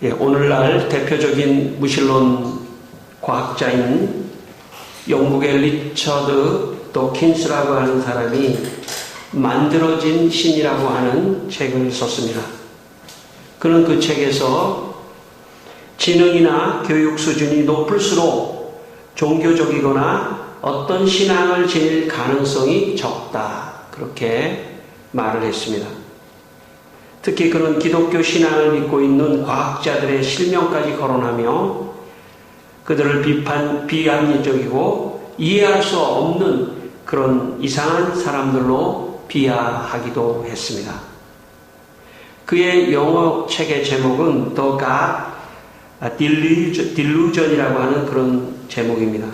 오늘날 대표적인 무신론 과학자인 영국의 리처드 도킨스라고 하는 사람이 만들어진 신이라고 하는 책을 썼습니다. 그는 그 책에서 지능이나 교육 수준이 높을수록 종교적이거나 어떤 신앙을 지닐 가능성이 적다. 그렇게 말을 했습니다. 특히 그는 기독교 신앙을 믿고 있는 과학자들의 실명까지 거론하며 그들을 비합리적이고 이해할 수 없는 그런 이상한 사람들로 비하하기도 했습니다. 그의 영어 책의 제목은 The God Delusion이라고 하는 그런 제목입니다.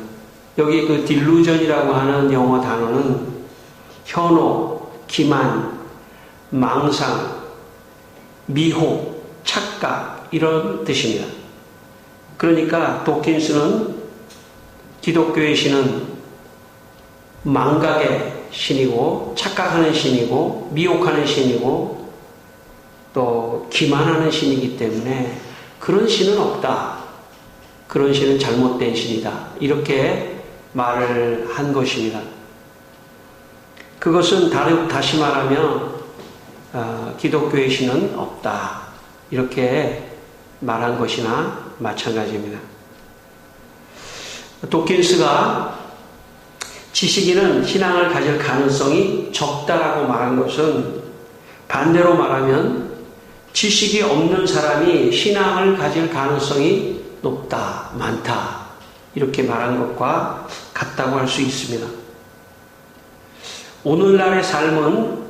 여기 그 Delusion이라고 하는 영어 단어는 현혹, 기만, 망상, 미혹, 착각 이런 뜻입니다. 그러니까 도킨스는 기독교의 신은 망각의 신이고 착각하는 신이고 미혹하는 신이고 또 기만하는 신이기 때문에 그런 신은 없다. 그런 신은 잘못된 신이다. 이렇게 말을 한 것입니다. 그것은 다시 말하면 기독교의 신은 없다. 이렇게 말한 것이나 마찬가지입니다. 도킨스가 지식인은 신앙을 가질 가능성이 적다라고 말한 것은 반대로 말하면 지식이 없는 사람이 신앙을 가질 가능성이 높다, 많다 이렇게 말한 것과 같다고 할 수 있습니다. 오늘날의 삶은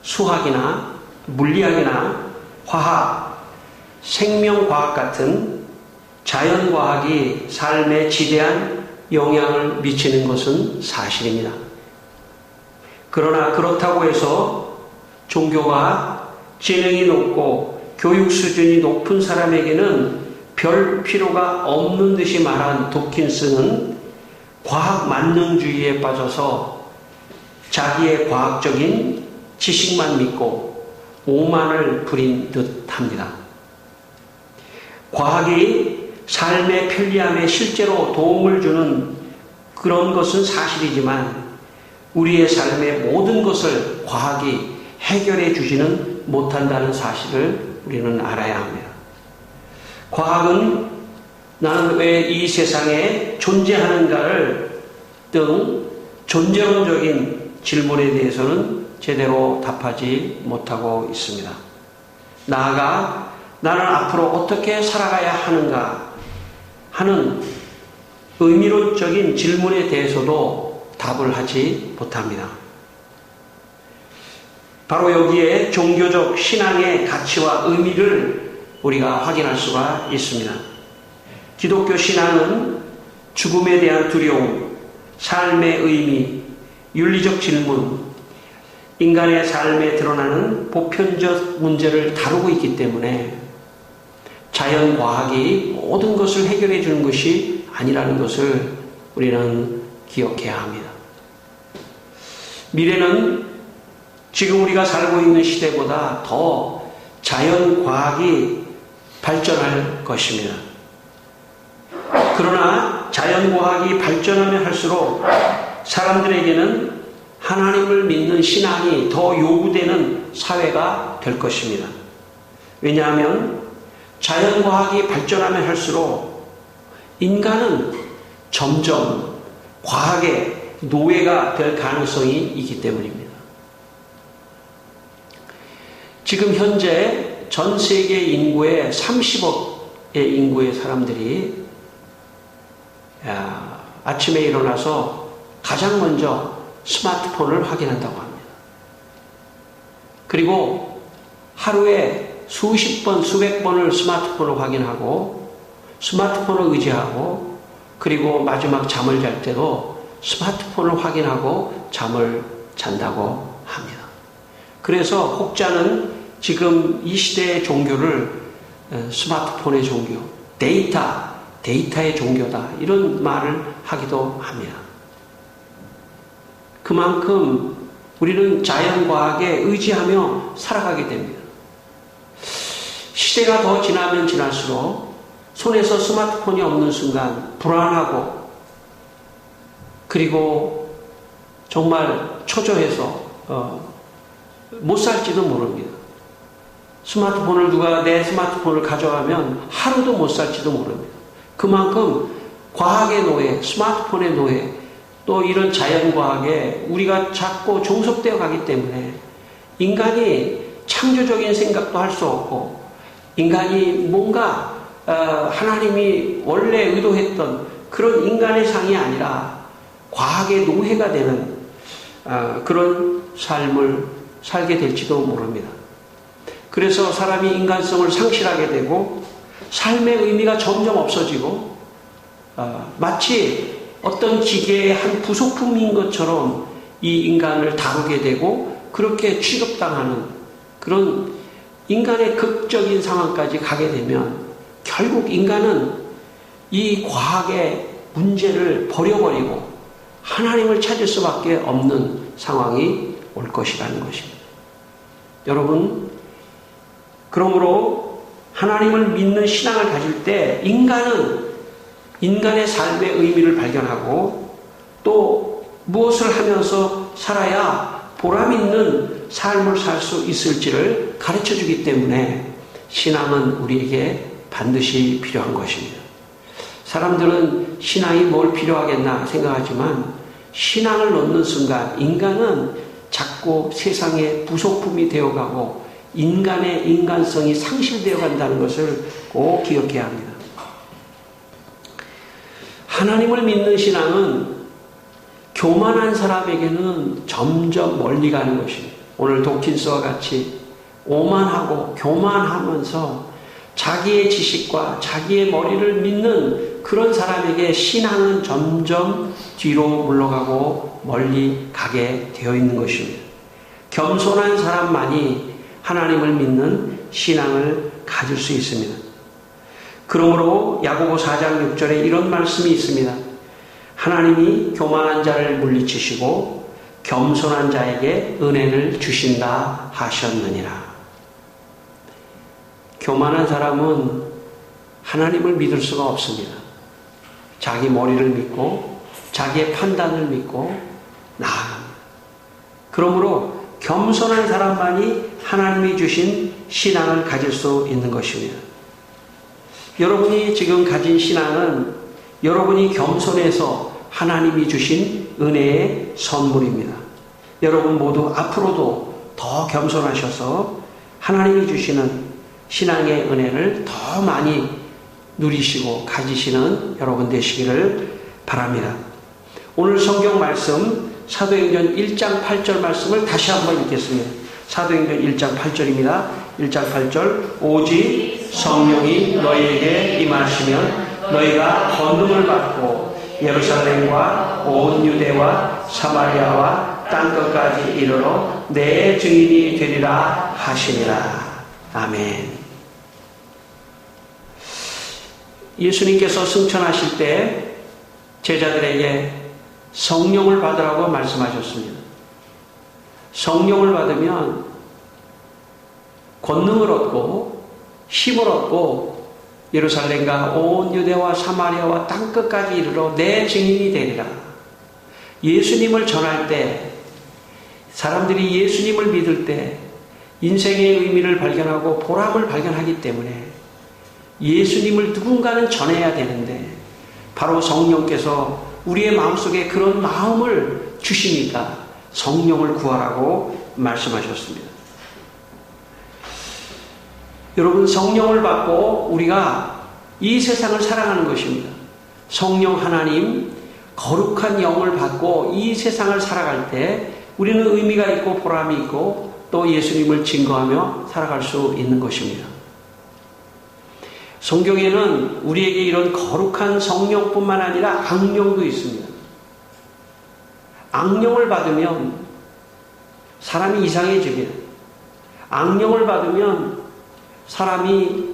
수학이나 물리학이나 화학, 생명과학 같은 자연과학이 삶에 지대한 영향을 미치는 것은 사실입니다. 그러나 그렇다고 해서 종교가 지능이 높고 교육 수준이 높은 사람에게는 별 필요가 없는 듯이 말한 도킨스는 과학 만능주의에 빠져서 자기의 과학적인 지식만 믿고 오만을 부린 듯 합니다. 과학이 삶의 편리함에 실제로 도움을 주는 그런 것은 사실이지만 우리의 삶의 모든 것을 과학이 해결해 주지는 못한다는 사실을 우리는 알아야 합니다. 과학은 나는 왜 이 세상에 존재하는가를 등 존재론적인 질문에 대해서는 제대로 답하지 못하고 있습니다. 나아가 나는 앞으로 어떻게 살아가야 하는가 하는 의미론적인 질문에 대해서도 답을 하지 못합니다. 바로 여기에 종교적 신앙의 가치와 의미를 우리가 확인할 수가 있습니다. 기독교 신앙은 죽음에 대한 두려움, 삶의 의미, 윤리적 질문, 인간의 삶에 드러나는 보편적 문제를 다루고 있기 때문에 자연과학이 모든 것을 해결해 주는 것이 아니라는 것을 우리는 기억해야 합니다. 미래는 지금 우리가 살고 있는 시대보다 더 자연과학이 발전할 것입니다. 그러나 자연과학이 발전하면 할수록 사람들에게는 하나님을 믿는 신앙이 더 요구되는 사회가 될 것입니다. 왜냐하면 자연과학이 발전하면 할수록 인간은 점점 과학의 노예가 될 가능성이 있기 때문입니다. 지금 현재 전 세계 인구의 30억의 인구의 사람들이 아침에 일어나서 가장 먼저 스마트폰을 확인한다고 합니다. 그리고 하루에 수십 번, 수백 번을 스마트폰을 확인하고 스마트폰을 의지하고 그리고 마지막 잠을 잘 때도 스마트폰을 확인하고 잠을 잔다고 합니다. 그래서 혹자는 지금 이 시대의 종교를 스마트폰의 종교, 데이터의 종교다 이런 말을 하기도 합니다. 그만큼 우리는 자연과학에 의지하며 살아가게 됩니다. 시대가 더 지나면 지날수록 손에서 스마트폰이 없는 순간 불안하고 그리고 정말 초조해서 못 살지도 모릅니다. 스마트폰을 누가 내 스마트폰을 가져가면 하루도 못 살지도 모릅니다. 그만큼 과학의 노예, 스마트폰의 노예, 또 이런 자연과학에 우리가 자꾸 종속되어 가기 때문에 인간이 창조적인 생각도 할 수 없고 인간이 뭔가 하나님이 원래 의도했던 그런 인간의 상이 아니라 과학의 노예가 되는 그런 삶을 살게 될지도 모릅니다. 그래서 사람이 인간성을 상실하게 되고 삶의 의미가 점점 없어지고 마치 어떤 기계의 한 부속품인 것처럼 이 인간을 다루게 되고 그렇게 취급당하는 그런 인간의 극적인 상황까지 가게 되면 결국 인간은 이 과학의 문제를 버려버리고 하나님을 찾을 수밖에 없는 상황이 올 것이라는 것입니다. 여러분, 그러므로 하나님을 믿는 신앙을 가질 때 인간은 인간의 삶의 의미를 발견하고 또 무엇을 하면서 살아야 보람 있는 삶을 살 수 있을지를 가르쳐 주기 때문에 신앙은 우리에게 반드시 필요한 것입니다. 사람들은 신앙이 뭘 필요하겠나 생각하지만 신앙을 놓는 순간 인간은 자꾸 세상의 부속품이 되어가고 인간의 인간성이 상실되어 간다는 것을 꼭 기억해야 합니다. 하나님을 믿는 신앙은 교만한 사람에게는 점점 멀리 가는 것입니다. 오늘 도킨스와 같이 오만하고 교만하면서 자기의 지식과 자기의 머리를 믿는 그런 사람에게 신앙은 점점 뒤로 물러가고 멀리 가게 되어 있는 것입니다. 겸손한 사람만이 하나님을 믿는 신앙을 가질 수 있습니다. 그러므로 야고보 4장 6절에 이런 말씀이 있습니다. 하나님이 교만한 자를 물리치시고 겸손한 자에게 은혜를 주신다 하셨느니라. 교만한 사람은 하나님을 믿을 수가 없습니다. 자기 머리를 믿고 자기의 판단을 믿고 나아갑니다. 그러므로 겸손한 사람만이 하나님이 주신 신앙을 가질 수 있는 것입니다. 여러분이 지금 가진 신앙은 여러분이 겸손해서 하나님이 주신 은혜의 선물입니다. 여러분 모두 앞으로도 더 겸손하셔서 하나님이 주시는 신앙의 은혜를 더 많이 누리시고 가지시는 여러분 되시기를 바랍니다. 오늘 성경 말씀 사도행전 1장 8절 말씀을 다시 한번 읽겠습니다. 사도행전 1장 8절입니다. 1장 8절 오직 성령이 너희에게 임하시면 너희가 권능을 받고 예루살렘과 온 유대와 사마리아와 땅끝까지 이르러 내 증인이 되리라 하시니라. 아멘. 예수님께서 승천하실 때 제자들에게 성령을 받으라고 말씀하셨습니다. 성령을 받으면 권능을 얻고 힘을 얻고 예루살렘과 온 유대와 사마리아와 땅끝까지 이르러 내 증인이 되리라. 예수님을 전할 때 사람들이 예수님을 믿을 때 인생의 의미를 발견하고 보람을 발견하기 때문에 예수님을 누군가는 전해야 되는데 바로 성령께서 우리의 마음속에 그런 마음을 주시니까 성령을 구하라고 말씀하셨습니다. 여러분, 성령을 받고 우리가 이 세상을 살아가는 것입니다. 성령 하나님 거룩한 영을 받고 이 세상을 살아갈 때 우리는 의미가 있고 보람이 있고 또 예수님을 증거하며 살아갈 수 있는 것입니다. 성경에는 우리에게 이런 거룩한 성령뿐만 아니라 악령도 있습니다. 악령을 받으면 사람이 이상해집니다. 악령을 받으면 사람이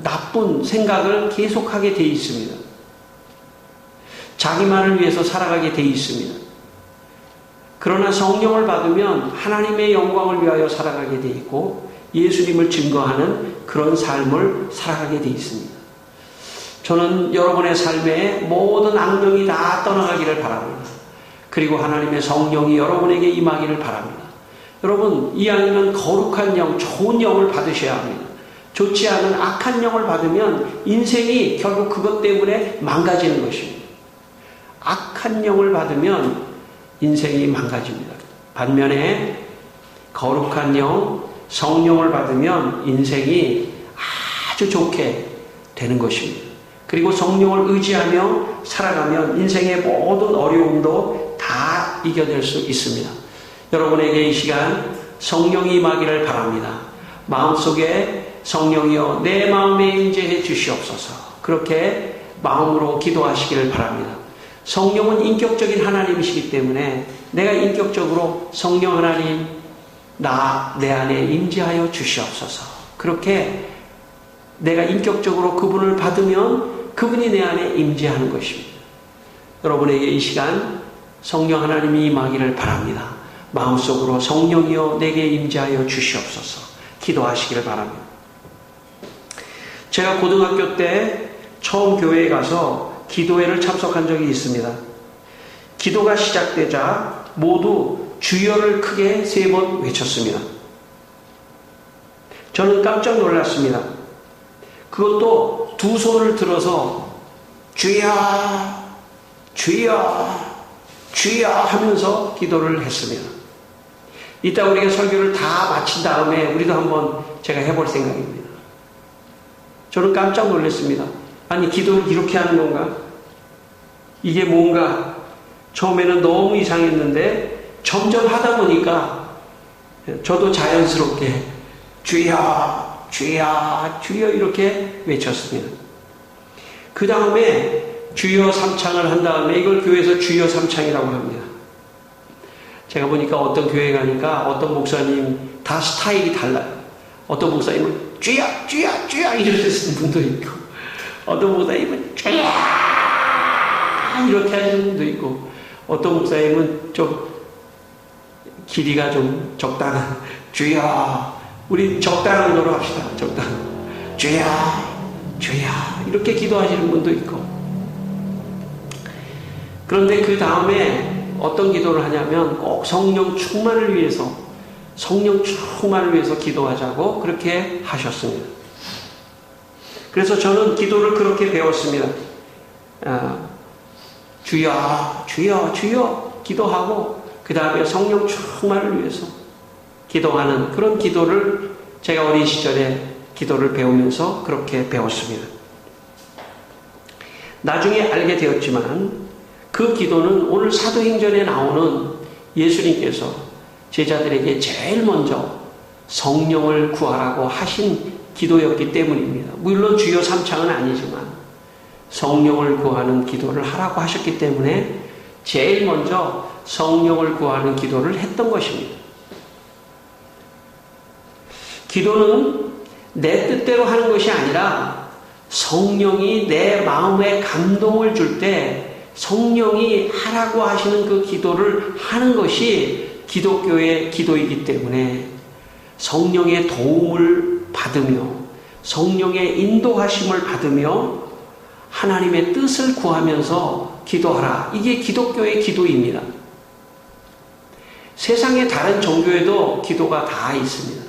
나쁜 생각을 계속하게 되어 있습니다. 자기만을 위해서 살아가게 되어 있습니다. 그러나 성령을 받으면 하나님의 영광을 위하여 살아가게 되어 있고 예수님을 증거하는 그런 삶을 살아가게 되어 있습니다. 저는 여러분의 삶에 모든 악령이 다 떠나가기를 바랍니다. 그리고 하나님의 성령이 여러분에게 임하기를 바랍니다. 여러분, 이왕이면 거룩한 영, 좋은 영을 받으셔야 합니다. 좋지 않은 악한 영을 받으면 인생이 결국 그것 때문에 망가지는 것입니다. 악한 영을 받으면 인생이 망가집니다. 반면에 거룩한 영, 성령을 받으면 인생이 아주 좋게 되는 것입니다. 그리고 성령을 의지하며 살아가면 인생의 모든 어려움도 다 이겨낼 수 있습니다. 여러분에게 이 시간 성령이 임하기를 바랍니다. 마음속에 성령이여 내 마음에 임재해 주시옵소서. 그렇게 마음으로 기도하시기를 바랍니다. 성령은 인격적인 하나님이시기 때문에 내가 인격적으로 성령 하나님 내 안에 임재하여 주시옵소서. 그렇게 내가 인격적으로 그분을 받으면 그분이 내 안에 임재하는 것입니다. 여러분에게 이 시간 성령 하나님이 임하기를 바랍니다. 마음속으로 성령이여 내게 임재하여 주시옵소서. 기도하시기를 바랍니다. 제가 고등학교 때 처음 교회에 가서 기도회를 참석한 적이 있습니다. 기도가 시작되자 모두 주여를 크게 3번 외쳤습니다. 저는 깜짝 놀랐습니다. 그것도 두 손을 들어서 주여 주여 주여 하면서 기도를 했습니다. 이따 우리가 설교를 다 마친 다음에 우리도 한번 제가 해볼 생각입니다. 저는 깜짝 놀랐습니다. 아니, 기도를 이렇게 하는 건가? 이게 뭔가 처음에는 너무 이상했는데 점점 하다 보니까 저도 자연스럽게 주여 주여 주여 이렇게 외쳤습니다. 그 다음에 주여 삼창을 한 다음에 이걸 교회에서 주여 삼창이라고 합니다. 제가 보니까 어떤 교회 가니까 어떤 목사님 다 스타일이 달라요. 어떤 목사님은 주여 주여 주여 이러시는 분도 있고, 어떤 목사님은 주여 이렇게 하시는 분도 있고, 어떤 목사님은 좀 길이가 좀 적당한 주여, 우리 적당한 거로 합시다. 적당한 주여 주여 이렇게 기도하시는 분도 있고. 그런데 그 다음에 어떤 기도를 하냐면 꼭 성령 충만을 위해서, 성령 충만을 위해서 기도하자고 그렇게 하셨습니다. 그래서 저는 기도를 그렇게 배웠습니다. 주여 주여 주여 기도하고 그 다음에 성령 충만을 위해서 기도하는 그런 기도를 제가 어린 시절에 기도를 배우면서 그렇게 배웠습니다. 나중에 알게 되었지만 그 기도는 오늘 사도행전에 나오는 예수님께서 제자들에게 제일 먼저 성령을 구하라고 하신 기도였기 때문입니다. 물론 주여 삼창은 아니지만 성령을 구하는 기도를 하라고 하셨기 때문에 제일 먼저 성령을 구하는 기도를 했던 것입니다. 기도는 내 뜻대로 하는 것이 아니라 성령이 내 마음에 감동을 줄 때 성령이 하라고 하시는 그 기도를 하는 것이 기독교의 기도이기 때문에 성령의 도움을 받으며 성령의 인도하심을 받으며 하나님의 뜻을 구하면서 기도하라. 이게 기독교의 기도입니다. 세상의 다른 종교에도 기도가 다 있습니다.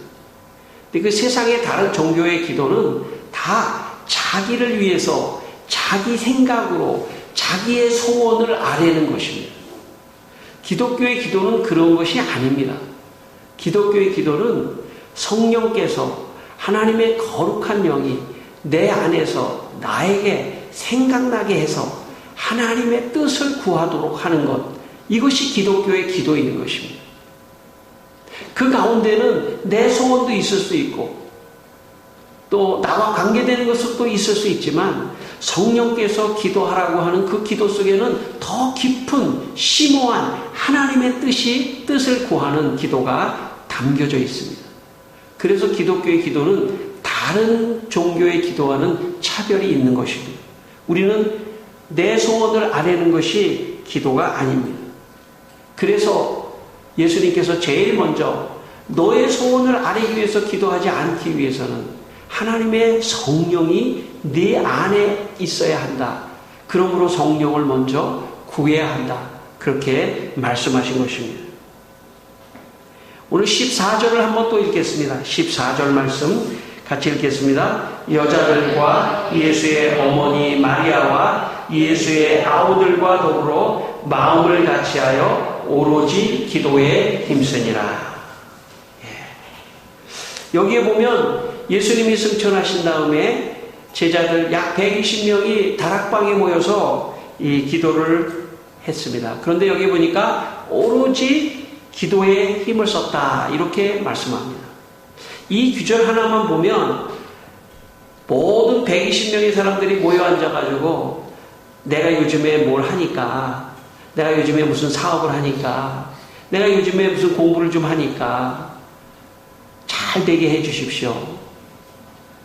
근데 그 세상의 다른 종교의 기도는 다 자기를 위해서 자기 생각으로 자기의 소원을 아뢰는 것입니다. 기독교의 기도는 그런 것이 아닙니다. 기독교의 기도는 성령께서 하나님의 거룩한 영이 내 안에서 나에게 생각나게 해서 하나님의 뜻을 구하도록 하는 것, 이것이 기독교의 기도인 것입니다. 그 가운데는 내 소원도 있을 수 있고 또 나와 관계되는 것도 있을 수 있지만 성령께서 기도하라고 하는 그 기도 속에는 더 깊은 심오한 하나님의 뜻을 구하는 기도가 담겨져 있습니다. 그래서 기독교의 기도는 다른 종교의 기도와는 차별이 있는 것입니다. 우리는 내 소원을 아뢰는 것이 기도가 아닙니다. 그래서 예수님께서 제일 먼저 너의 소원을 아뢰기 위해서 기도하지 않기 위해서는 하나님의 성령이 네 안에 있어야 한다. 그러므로 성령을 먼저 구해야 한다. 그렇게 말씀하신 것입니다. 오늘 14절을 한번 또 읽겠습니다. 14절 말씀 같이 읽겠습니다. 여자들과 예수의 어머니 마리아와 예수의 아우들과 더불어 마음을 같이하여 오로지 기도에 힘쓰니라. 여기에 보면 예수님이 승천하신 다음에 제자들 약 120명이 다락방에 모여서 이 기도를 했습니다. 그런데 여기 보니까 오로지 기도에 힘을 썼다. 이렇게 말씀합니다. 이 규절 하나만 보면 모든 120명의 사람들이 모여 앉아가지고 내가 요즘에 뭘 하니까, 내가 요즘에 무슨 사업을 하니까, 내가 요즘에 무슨 공부를 좀 하니까 잘 되게 해 주십시오.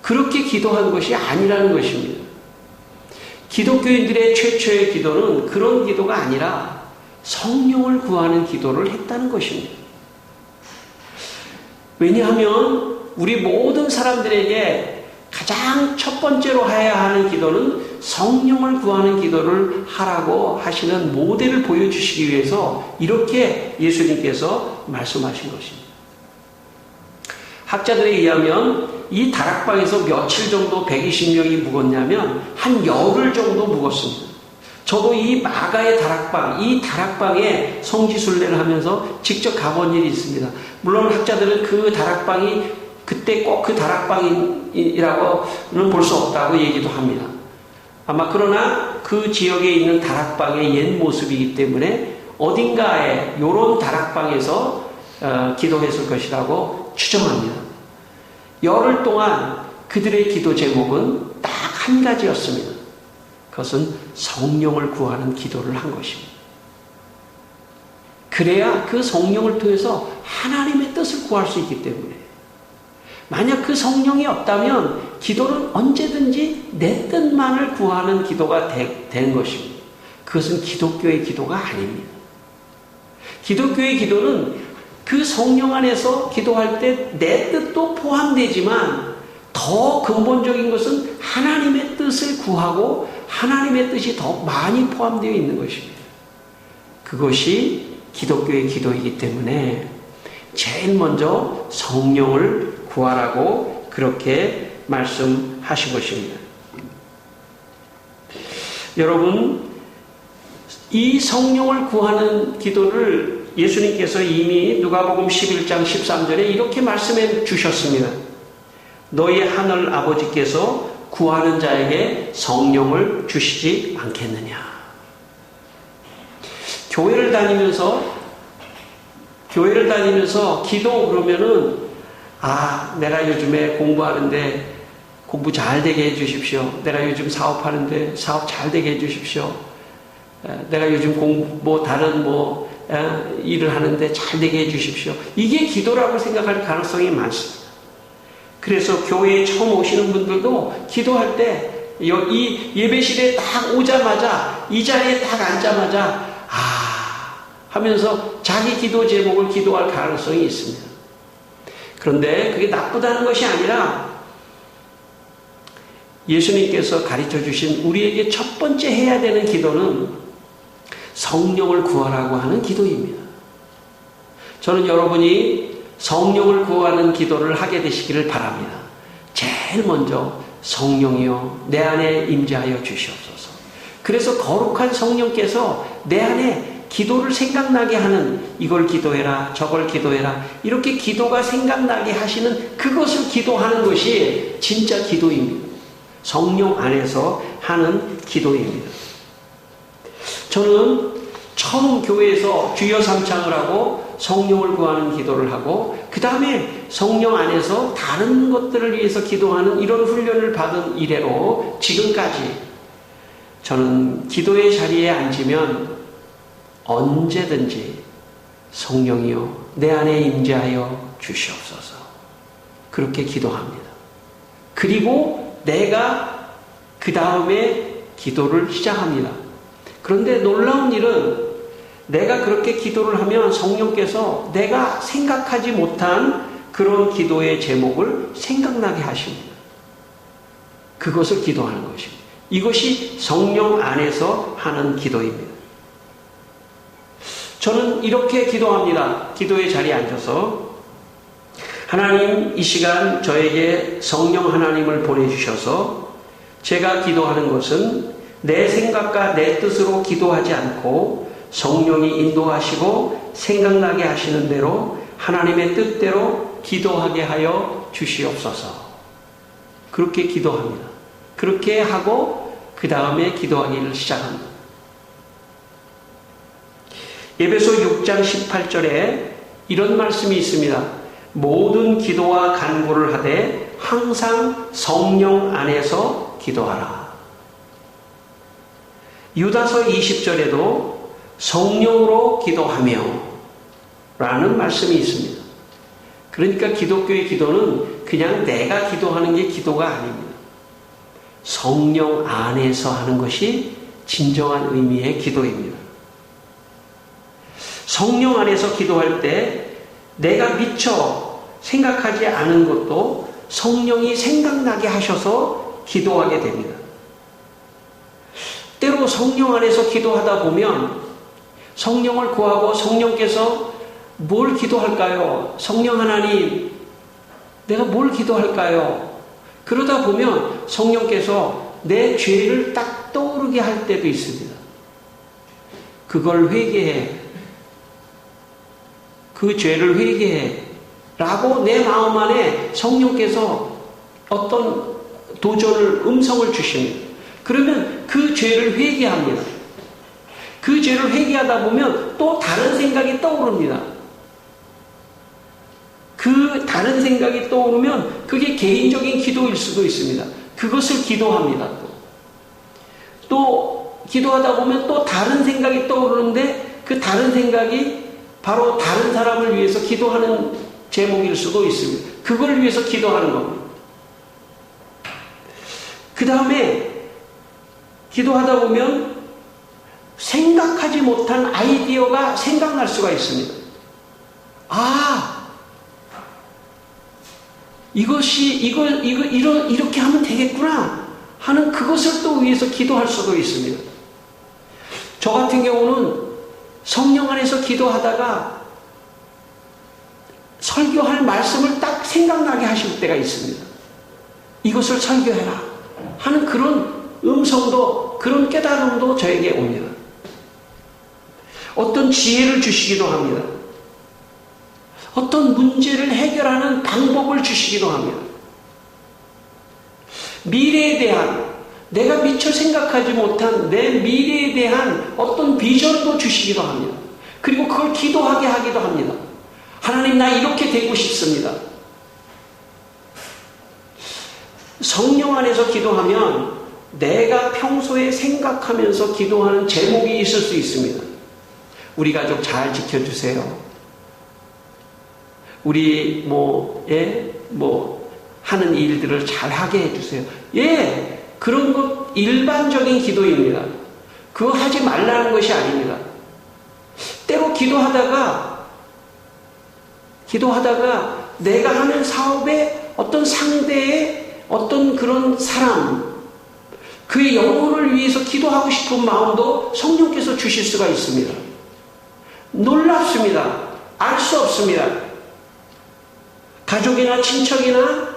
그렇게 기도한 것이 아니라는 것입니다. 기독교인들의 최초의 기도는 그런 기도가 아니라 성령을 구하는 기도를 했다는 것입니다. 왜냐하면 우리 모든 사람들에게 가장 첫 번째로 해야 하는 기도는 성령을 구하는 기도를 하라고 하시는 모델을 보여주시기 위해서 이렇게 예수님께서 말씀하신 것입니다. 학자들에 의하면 이 다락방에서 며칠 정도 120명이 묵었냐면 한 열흘 정도 묵었습니다. 저도 이 마가의 다락방, 이 다락방에 성지순례를 하면서 직접 가본 일이 있습니다. 물론 학자들은 그 다락방이 그때 꼭 그 다락방이라고는 볼 수 없다고 얘기도 합니다. 아마 그러나 그 지역에 있는 다락방의 옛 모습이기 때문에 어딘가에 이런 다락방에서 기도했을 것이라고 추정합니다. 열흘 동안 그들의 기도 제목은 딱 한 가지였습니다. 그것은 성령을 구하는 기도를 한 것입니다. 그래야 그 성령을 통해서 하나님의 뜻을 구할 수 있기 때문에, 만약 그 성령이 없다면 기도는 언제든지 내 뜻만을 구하는 기도가 되는 것입니다. 그것은 기독교의 기도가 아닙니다. 기독교의 기도는 그 성령 안에서 기도할 때 내 뜻도 포함되지만 더 근본적인 것은 하나님의 뜻을 구하고 하나님의 뜻이 더 많이 포함되어 있는 것입니다. 그것이 기독교의 기도이기 때문에 제일 먼저 성령을 구하라고 그렇게 말씀하신 것입니다. 여러분, 이 성령을 구하는 기도를 예수님께서 이미 누가복음 11장 13절에 이렇게 말씀해 주셨습니다. 너희 하늘 아버지께서 구하는 자에게 성령을 주시지 않겠느냐. 교회를 다니면서 기도 그러면은, 내가 요즘에 공부하는데 공부 잘 되게 해 주십시오. 내가 요즘 사업하는데 사업 잘 되게 해 주십시오. 내가 요즘 다른 일을 하는데 잘 되게 해 주십시오. 이게 기도라고 생각할 가능성이 많습니다. 그래서 교회에 처음 오시는 분들도 기도할 때 이 예배실에 딱 오자마자 이 자리에 딱 앉자마자 하면서 자기 기도 제목을 기도할 가능성이 있습니다. 그런데 그게 나쁘다는 것이 아니라 예수님께서 가르쳐 주신 우리에게 첫 번째 해야 되는 기도는 성령을 구하라고 하는 기도입니다. 저는 여러분이 성령을 구하는 기도를 하게 되시기를 바랍니다. 제일 먼저 성령이여 내 안에 임재하여 주시옵소서. 그래서 거룩한 성령께서 내 안에 기도를 생각나게 하는, 이걸 기도해라 저걸 기도해라 이렇게 기도가 생각나게 하시는 그것을 기도하는 것이 진짜 기도입니다. 성령 안에서 하는 기도입니다. 저는 처음 교회에서 주여 삼창을 하고 성령을 구하는 기도를 하고 그 다음에 성령 안에서 다른 것들을 위해서 기도하는 이런 훈련을 받은 이래로 지금까지 저는 기도의 자리에 앉으면 언제든지 성령이여 내 안에 임재하여 주시옵소서 그렇게 기도합니다. 그리고 내가 그 다음에 기도를 시작합니다. 그런데 놀라운 일은 내가 그렇게 기도를 하면 성령께서 내가 생각하지 못한 그런 기도의 제목을 생각나게 하십니다. 그것을 기도하는 것입니다. 이것이 성령 안에서 하는 기도입니다. 저는 이렇게 기도합니다. 기도의 자리에 앉아서 하나님, 이 시간 저에게 성령 하나님을 보내주셔서 제가 기도하는 것은 내 생각과 내 뜻으로 기도하지 않고 성령이 인도하시고 생각나게 하시는 대로 하나님의 뜻대로 기도하게 하여 주시옵소서. 그렇게 기도합니다. 그렇게 하고 그 다음에 기도하기를 시작합니다. 에베소 6장 18절에 이런 말씀이 있습니다. 모든 기도와 간구를 하되 항상 성령 안에서 기도하라. 유다서 20절에도 성령으로 기도하며 라는 말씀이 있습니다. 그러니까 기독교의 기도는 그냥 내가 기도하는 게 기도가 아닙니다. 성령 안에서 하는 것이 진정한 의미의 기도입니다. 성령 안에서 기도할 때 내가 미처 생각하지 않은 것도 성령이 생각나게 하셔서 기도하게 됩니다. 때로 성령 안에서 기도하다 보면 성령을 구하고 성령께서 뭘 기도할까요? 성령 하나님, 내가 뭘 기도할까요? 그러다 보면 성령께서 내 죄를 딱 떠오르게 할 때도 있습니다. 그걸 회개해. 그 죄를 회개해. 라고 내 마음 안에 성령께서 어떤 도전을, 음성을 주십니다. 그러면 그 죄를 회개합니다. 그 죄를 회개하다 보면 또 다른 생각이 떠오릅니다. 그 다른 생각이 떠오르면 그게 개인적인 기도일 수도 있습니다. 그것을 기도합니다. 또 기도하다 보면 또 다른 생각이 떠오르는데 그 다른 생각이 바로 다른 사람을 위해서 기도하는 제목일 수도 있습니다. 그걸 위해서 기도하는 겁니다. 그 다음에 기도하다 보면 생각하지 못한 아이디어가 생각날 수가 있습니다. 이렇게 하면 되겠구나 하는 그것을 또 위해서 기도할 수도 있습니다. 저 같은 경우는 성령 안에서 기도하다가 설교할 말씀을 딱 생각나게 하실 때가 있습니다. 이것을 설교해라 하는 그런 음성도, 그런 깨달음도 저에게 옵니다. 어떤 지혜를 주시기도 합니다. 어떤 문제를 해결하는 방법을 주시기도 합니다. 미래에 대한, 내가 미처 생각하지 못한 내 미래에 대한 어떤 비전도 주시기도 합니다. 그리고 그걸 기도하게 하기도 합니다. 하나님, 나 이렇게 되고 싶습니다. 성령 안에서 기도하면 내가 평소에 생각하면서 기도하는 제목이 있을 수 있습니다. 우리 가족 잘 지켜주세요. 우리 하는 일들을 잘 하게 해주세요. 그런 것 일반적인 기도입니다. 그거 하지 말라는 것이 아닙니다. 때로 기도하다가 내가 하는 사업에 어떤 상대의 어떤 그런 사람, 그의 영혼을 위해서 기도하고 싶은 마음도 성령께서 주실 수가 있습니다. 놀랍습니다. 알 수 없습니다. 가족이나 친척이나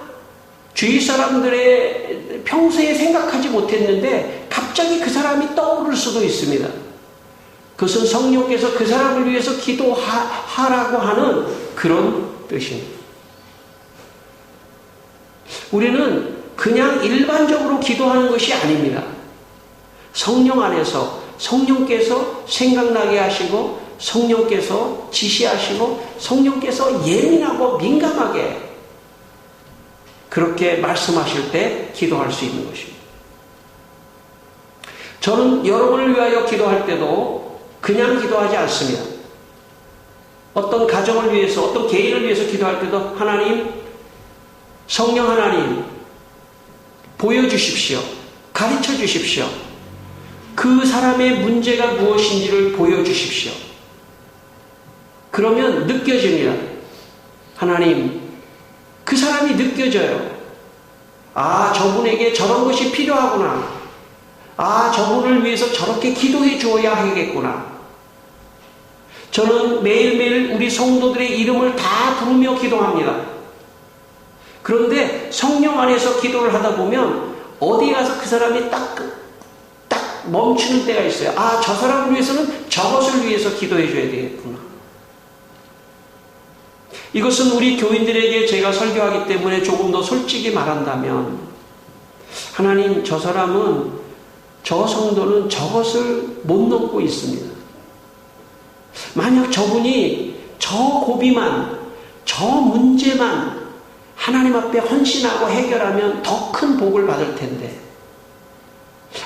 주위 사람들의 평소에 생각하지 못했는데 갑자기 그 사람이 떠오를 수도 있습니다. 그것은 성령께서 그 사람을 위해서 기도하라고 하는 그런 뜻입니다. 우리는 그냥 일반적으로 기도하는 것이 아닙니다. 성령 안에서 성령께서 생각나게 하시고 성령께서 지시하시고 성령께서 예민하고 민감하게 그렇게 말씀하실 때 기도할 수 있는 것입니다. 저는 여러분을 위하여 기도할 때도 그냥 기도하지 않습니다. 어떤 가정을 위해서, 어떤 개인을 위해서 기도할 때도 하나님, 성령 하나님 보여주십시오. 가르쳐 주십시오. 그 사람의 문제가 무엇인지를 보여주십시오. 그러면 느껴집니다. 하나님, 그 사람이 느껴져요. 아, 저분에게 저런 것이 필요하구나. 아, 저분을 위해서 저렇게 기도해 주어야 하겠구나. 저는 매일매일 우리 성도들의 이름을 다 부르며 기도합니다. 그런데 성령 안에서 기도를 하다 보면 어디 가서 그 사람이 딱 멈추는 때가 있어요. 아, 저 사람을 위해서는 저것을 위해서 기도해 줘야 되겠구나. 이것은 우리 교인들에게 제가 설교하기 때문에 조금 더 솔직히 말한다면, 하나님, 저 사람은, 저 성도는 저것을 못 넘고 있습니다. 만약 저분이 저 고비만, 저 문제만 하나님 앞에 헌신하고 해결하면 더 큰 복을 받을 텐데,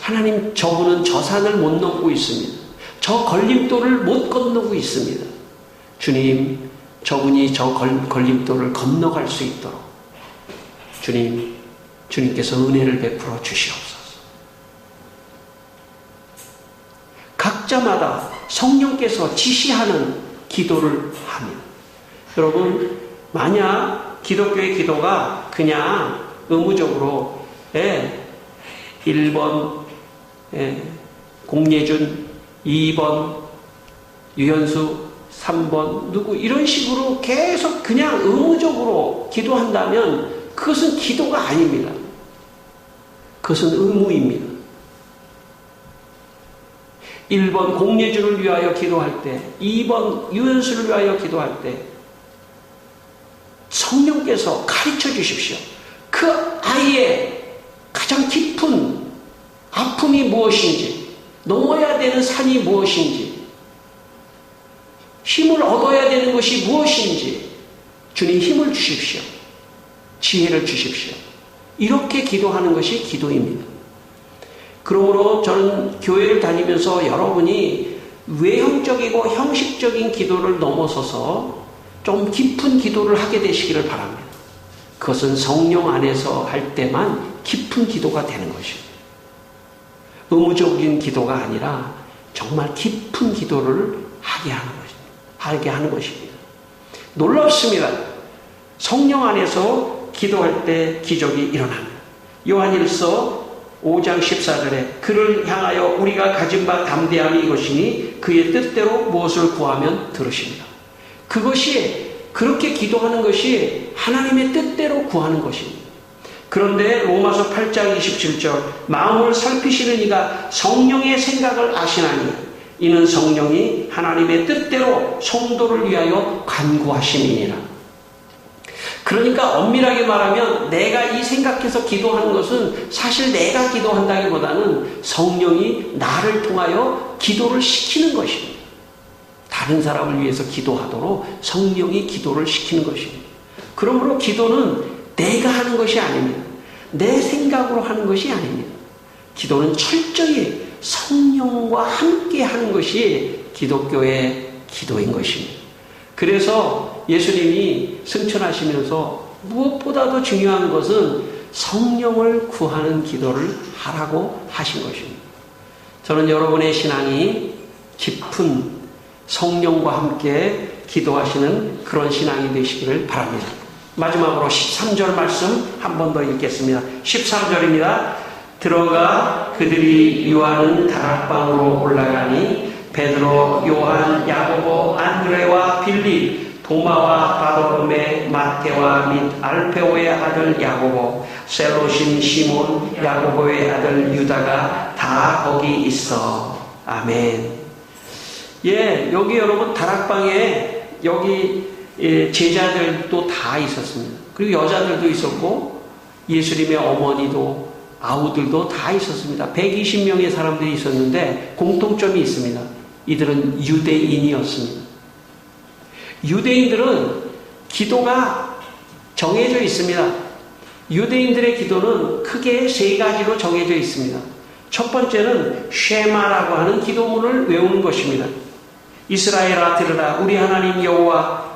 하나님, 저분은 저 산을 못 넘고 있습니다. 저 걸림돌을 못 건너고 있습니다. 주님, 저분이 저 걸림돌을 건너갈 수 있도록 주님께서 은혜를 베풀어 주시옵소서. 각자마다 성령께서 지시하는 기도를 합니다. 여러분, 만약 기독교의 기도가 그냥 의무적으로 1번 공예준, 2번 유현수, 3번 누구 이런 식으로 계속 그냥 의무적으로 기도한다면 그것은 기도가 아닙니다. 그것은 의무입니다. 1번 공예준을 위하여 기도할 때, 2번 유현수를 위하여 기도할 때 성령께서 가르쳐 주십시오. 그 아이의 가장 깊은 아픔이 무엇인지, 넘어야 되는 산이 무엇인지, 힘을 얻어야 되는 것이 무엇인지 주님 힘을 주십시오. 지혜를 주십시오. 이렇게 기도하는 것이 기도입니다. 그러므로 저는 교회를 다니면서 여러분이 외형적이고 형식적인 기도를 넘어서서 좀 깊은 기도를 하게 되시기를 바랍니다. 그것은 성령 안에서 할 때만 깊은 기도가 되는 것입니다. 의무적인 기도가 아니라 정말 깊은 기도를 하게 하는 것입니다. 놀랍습니다. 성령 안에서 기도할 때 기적이 일어납니다. 요한일서 5장 14절에 그를 향하여 우리가 가진 바 담대함이 이것이니 그의 뜻대로 무엇을 구하면 들으십니다. 그것이, 그렇게 기도하는 것이 하나님의 뜻대로 구하는 것입니다. 그런데 로마서 8장 27절 마음을 살피시는 이가 성령의 생각을 아시나니 이는 성령이 하나님의 뜻대로 성도를 위하여 간구하심이니라. 그러니까 엄밀하게 말하면 내가 이 생각해서 기도하는 것은 사실 내가 기도한다기보다는 성령이 나를 통하여 기도를 시키는 것입니다. 다른 사람을 위해서 기도하도록 성령이 기도를 시키는 것입니다. 그러므로 기도는 내가 하는 것이 아닙니다. 내 생각으로 하는 것이 아닙니다. 기도는 철저히 성령과 함께 하는 것이 기독교의 기도인 것입니다. 그래서 예수님이 승천하시면서 무엇보다도 중요한 것은 성령을 구하는 기도를 하라고 하신 것입니다. 저는 여러분의 신앙이 깊은 성령과 함께 기도하시는 그런 신앙이 되시기를 바랍니다. 마지막으로 13절 말씀 한 번 더 읽겠습니다. 13절입니다. 들어가 그들이 유하는 다락방으로 올라가니 베드로, 요한, 야고보, 안드레와 빌립, 도마와 바도로메, 마테와 및 알페오의 아들 야고보, 셀로신 시몬, 야고보의 아들 유다가 다 거기 있어. 아멘. 예, 여기 여러분 다락방에 여기 제자들도 다 있었습니다. 그리고 여자들도 있었고 예수님의 어머니도 아우들도 다 있었습니다. 120명의 사람들이 있었는데 공통점이 있습니다. 이들은 유대인이었습니다. 유대인들은 기도가 정해져 있습니다. 유대인들의 기도는 크게 세 가지로 정해져 있습니다. 첫 번째는 쉐마라고 하는 기도문을 외우는 것입니다. 이스라엘아 들으라, 우리 하나님 여호와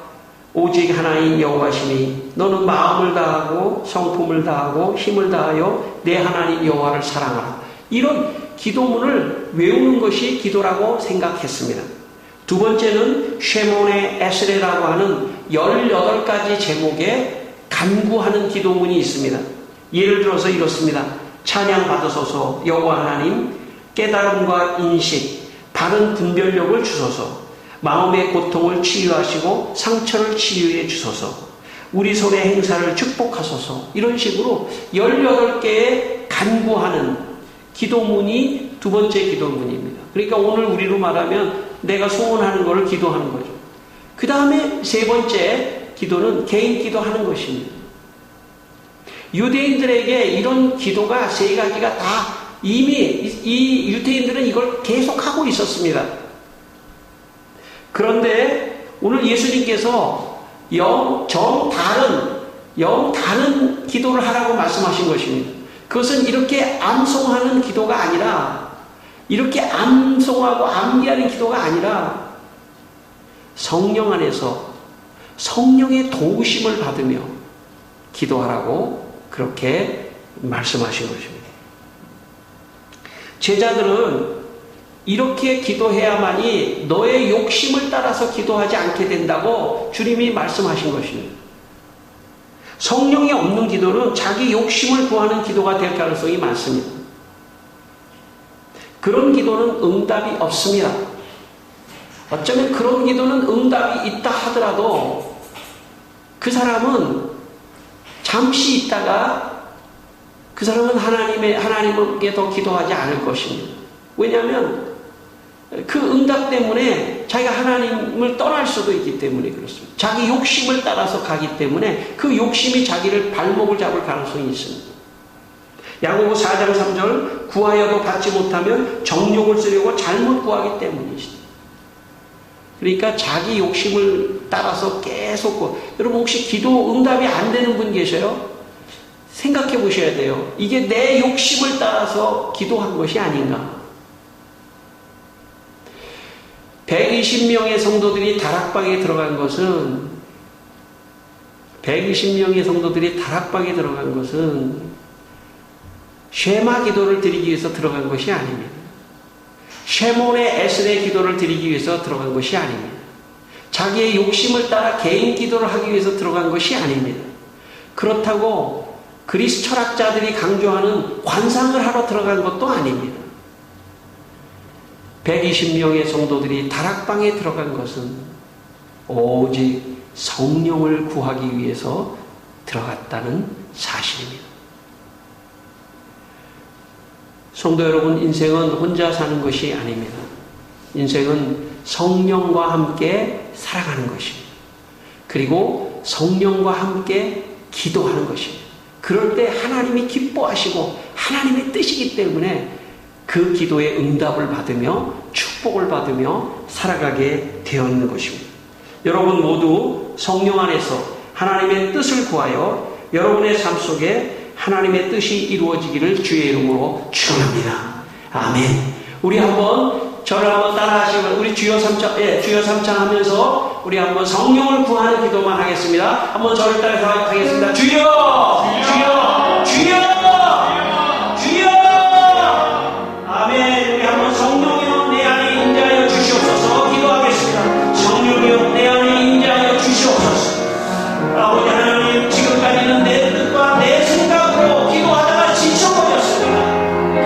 오직 하나인 여호와시니 너는 마음을 다하고 성품을 다하고 힘을 다하여 내 하나님 여호와를 사랑하라. 이런 기도문을 외우는 것이 기도라고 생각했습니다. 두 번째는 쉐몬의 에스레라고 하는 18가지 제목의 간구하는 기도문이 있습니다. 예를 들어서 이렇습니다. 찬양 받으소서 여호와 하나님, 깨달음과 인식, 바른 분별력을 주소서, 마음의 고통을 치유하시고 상처를 치유해 주소서, 우리 손의 행사를 축복하소서. 이런 식으로 18개의 간구하는 기도문이 두 번째 기도문입니다. 그러니까 오늘 우리로 말하면 내가 소원하는 것을 기도하는 거죠. 그 다음에 세 번째 기도는 개인 기도하는 것입니다. 유대인들에게 이런 기도가 세 가지가 다 이미 이 유대인들은 이걸 계속하고 있었습니다. 그런데 오늘 예수님께서 영 다른 기도를 하라고 말씀하신 것입니다. 그것은 이렇게 암송하는 기도가 아니라, 이렇게 암송하고 암기하는 기도가 아니라 성령 안에서 성령의 도우심을 받으며 기도하라고 그렇게 말씀하신 것입니다. 제자들은 이렇게 기도해야만이 너의 욕심을 따라서 기도하지 않게 된다고 주님이 말씀하신 것입니다. 성령이 없는 기도는 자기 욕심을 구하는 기도가 될 가능성이 많습니다. 그런 기도는 응답이 없습니다. 어쩌면 그런 기도는 응답이 있다 하더라도 그 사람은 잠시 있다가 그 사람은 하나님께 더 기도하지 않을 것입니다. 왜냐하면 그 응답 때문에 자기가 하나님을 떠날 수도 있기 때문에 그렇습니다. 자기 욕심을 따라서 가기 때문에 그 욕심이 자기를 발목을 잡을 가능성이 있습니다. 야고보 4장 3절 구하여도 받지 못하면 정욕을 쓰려고 잘못 구하기 때문이시다. 그러니까 자기 욕심을 따라서 계속 여러분 혹시 기도 응답이 안 되는 분 계셔요? 생각해 보셔야 돼요. 이게 내 욕심을 따라서 기도한 것이 아닌가. 120명의 성도들이 다락방에 들어간 것은 120명의 성도들이 다락방에 들어간 것은 쉐마 기도를 드리기 위해서 들어간 것이 아닙니다. 쉐몬의 에스레 기도를 드리기 위해서 들어간 것이 아닙니다. 자기의 욕심을 따라 개인 기도를 하기 위해서 들어간 것이 아닙니다. 그렇다고 그리스 철학자들이 강조하는 관상을 하러 들어간 것도 아닙니다. 120명의 성도들이 다락방에 들어간 것은 오직 성령을 구하기 위해서 들어갔다는 사실입니다. 성도 여러분, 인생은 혼자 사는 것이 아닙니다. 인생은 성령과 함께 살아가는 것입니다. 그리고 성령과 함께 기도하는 것입니다. 그럴 때 하나님이 기뻐하시고 하나님의 뜻이기 때문에 그 기도의 응답을 받으며 축복을 받으며 살아가게 되어 있는 것입니다. 여러분 모두 성령 안에서 하나님의 뜻을 구하여 여러분의 삶 속에 하나님의 뜻이 이루어지기를 주의 이름으로 축원합니다. 아멘. 우리 한번 저를 한번 따라하시면 우리 주여 삼창 하면서 우리 한번 성령을 구하는 기도만 하겠습니다. 한번 저를 따라서 하겠습니다. 주여, 주여, 주여. 아멘. 우리 한번 성령이여 내 안에 임재하여 주시옵소서. 기도하겠습니다. 성령이여 내 안에 임재하여 주시옵소서. 아버지 하나님, 지금까지는 내 뜻과 내 생각으로 기도하다가 지쳐버렸습니다.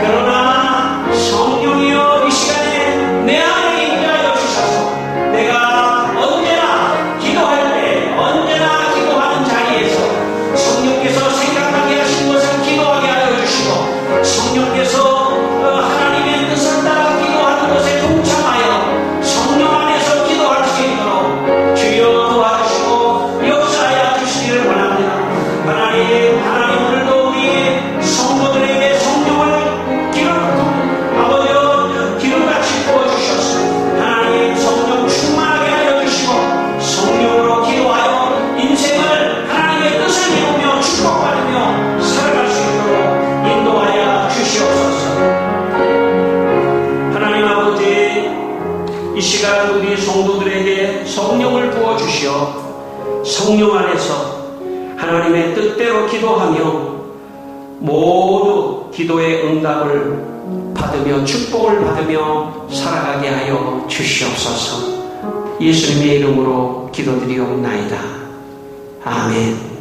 그러나 성령이여 이 시간에 내 안에 임재하여 주셔서 내가 언제나 기도할 때, 언제나 기도하는 자리에서 성령께서 생각하게 하신 것을 기도하게 하여 주시고 성령께서 하나님의 뜻을 따라 기도하는 것에 동참하여 성령 안에서 기도할 수 있도록 주여 도와주시고 역사하여 주시기를 원합니다. 하나님 오늘도 우리 성도들에게 성령을 기름같이 부어주셔서 하나님 성령 충만하게 하여 주시고 성령으로 기도하여 인생을 하나님의 뜻을 이루며 축복받으며 살아갈 수 있도록 인도하여 주시옵소서. 이 시간 우리 성도들에게 성령을 부어주시어 성령 안에서 하나님의 뜻대로 기도하며 모두 기도의 응답을 받으며 축복을 받으며 살아가게 하여 주시옵소서. 예수님의 이름으로 기도드리옵나이다. 아멘.